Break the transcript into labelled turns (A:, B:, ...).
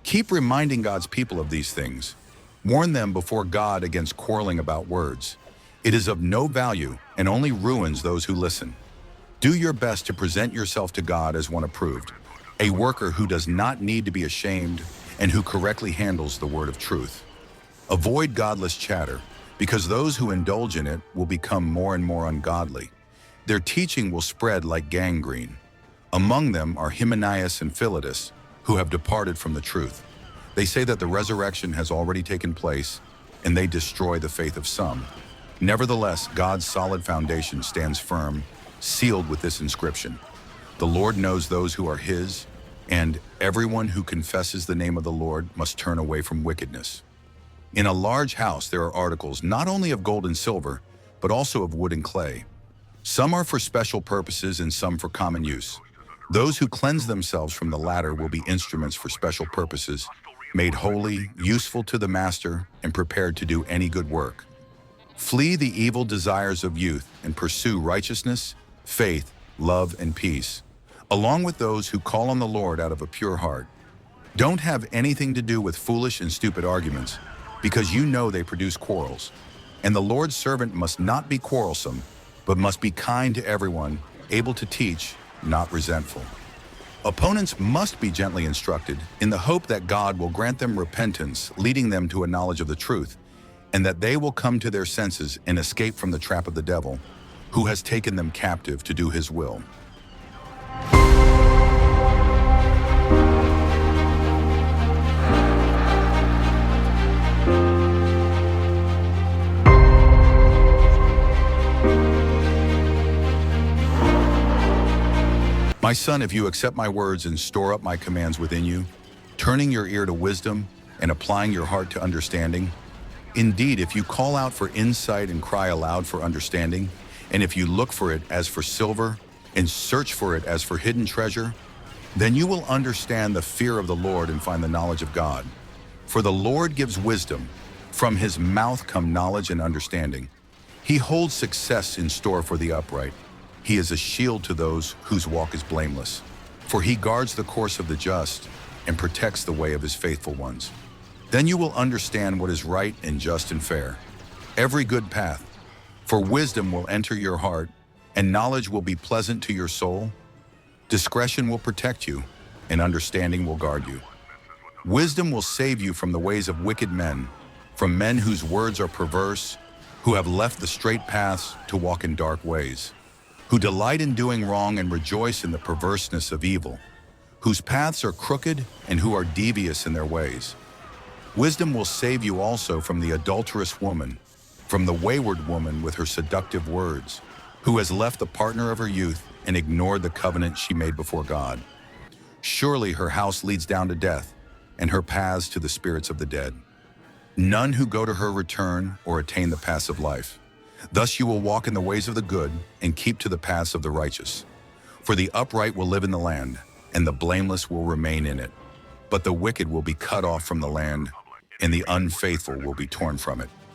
A: Keep reminding God's people of these things. Warn them before God against quarreling about words. It is of no value and only ruins those who listen. Do your best to present yourself to God as one approved, a worker who does not need to be ashamed and who correctly handles the word of truth. Avoid godless chatter, because those who indulge in it will become more and more ungodly. Their teaching will spread like gangrene. Among them are Hymenaeus and Philetus, who have departed from the truth. They say that the resurrection has already taken place, and they destroy the faith of some. Nevertheless, God's solid foundation stands firm, sealed with this inscription: The Lord knows those who are his, and everyone who confesses the name of the Lord must turn away from wickedness. In a large house there are articles not only of gold and silver, but also of wood and clay. Some are for special purposes and some for common use. Those who cleanse themselves from the latter will be instruments for special purposes, made holy, useful to the master, and prepared to do any good work. Flee the evil desires of youth and pursue righteousness, faith, love, and peace, along with those who call on the Lord out of a pure heart. Don't have anything to do with foolish and stupid arguments, because you know they produce quarrels. And the Lord's servant must not be quarrelsome, but must be kind to everyone, able to teach, not resentful. Opponents must be gently instructed in the hope that God will grant them repentance, leading them to a knowledge of the truth, and that they will come to their senses and escape from the trap of the devil, who has taken them captive to do his will. My son, if you accept my words and store up my commands within you, turning your ear to wisdom and applying your heart to understanding, indeed, if you call out for insight and cry aloud for understanding, and if you look for it as for silver and search for it as for hidden treasure, then you will understand the fear of the Lord and find the knowledge of God. For the Lord gives wisdom. From his mouth come knowledge and understanding. He holds success in store for the upright. He is a shield to those whose walk is blameless. For he guards the course of the just and protects the way of his faithful ones. Then you will understand what is right and just and fair, every good path. For wisdom will enter your heart, and knowledge will be pleasant to your soul. Discretion will protect you, and understanding will guard you. Wisdom will save you from the ways of wicked men, from men whose words are perverse, who have left the straight paths to walk in dark ways, who delight in doing wrong and rejoice in the perverseness of evil, whose paths are crooked and who are devious in their ways. Wisdom will save you also from the adulterous woman, from the wayward woman with her seductive words, who has left the partner of her youth and ignored the covenant she made before God. Surely her house leads down to death, and her paths to the spirits of the dead. None who go to her return or attain the paths of life. Thus you will walk in the ways of the good and keep to the paths of the righteous. For the upright will live in the land, and the blameless will remain in it. But the wicked will be cut off from the land, and the unfaithful will be torn from it.